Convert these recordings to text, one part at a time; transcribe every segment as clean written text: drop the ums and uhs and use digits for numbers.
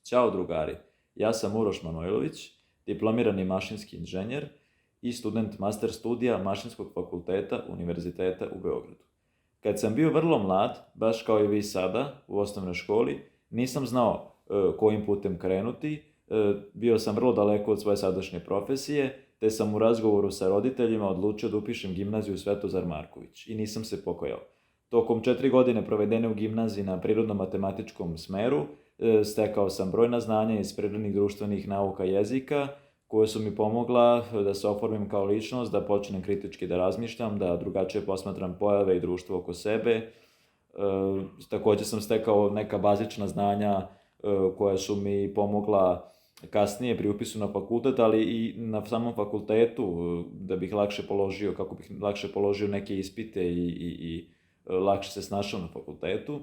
Ćao drugari, ja sam Uroš Manojlović, diplomirani mašinski inženjer i student master studija Mašinskog fakulteta Univerziteta u Beogradu. Kad sam bio vrlo mlad, baš kao i vi sada, u osnovnoj školi, nisam znao kojim putem krenuti, bio sam vrlo daleko od svoje sadašnje profesije, te sam u razgovoru sa roditeljima odlučio da upišem gimnaziju Svetozar Marković i nisam se pokajao. Tokom 4 godine provedene u gimnaziji na prirodno-matematičkom smeru, stekao sam brojna znanja iz prirodnih društvenih nauka jezika, koje su mi pomogla da se oformim kao ličnost, da počnem kritički da razmišljam, da drugačije posmatram pojave i društvo oko sebe. Takođe sam stekao neka bazična znanja koja su mi pomogla kasnije pri upisu na fakultet, ali i na samom fakultetu, da bih lakše položio, kako bih lakše položio neke ispite i lakše se snašao na fakultetu.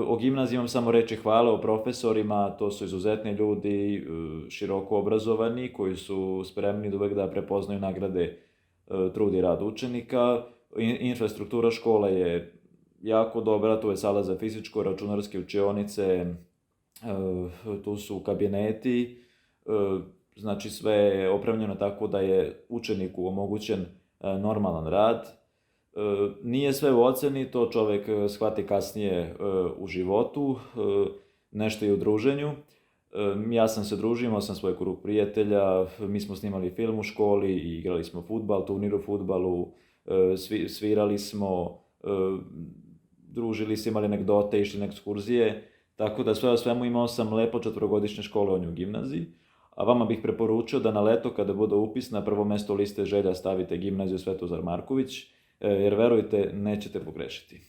O gimnaziji imam samo reči hvale, o profesorima, to su izuzetni ljudi, široko obrazovani, koji su spremni da uvek da prepoznaju nagrade trud i rad učenika. Infrastruktura škole je jako dobra, tu je sala za fizičko, računarske učionice, tu su kabineti, znači sve je opremljeno tako da je učeniku omogućen normalan rad. Nije sve u oceni, to čovek shvati kasnije u životu, nešto i u druženju. Ja sam se družio, imao sam svoj krug prijatelja, mi smo snimali film u školi i igrali smo fudbal, turnir u fudbalu, svirali smo, družili se, imali anegdote, išli na ekskurzije, tako da sve o svemu imao sam lepo 4-godišnje školovanje u gimnaziji, a vama bih preporučio da na leto kada bude upis na prvo mesto liste želja stavite gimnaziju Svetozar Marković, jer verujte, nećete pogrešiti.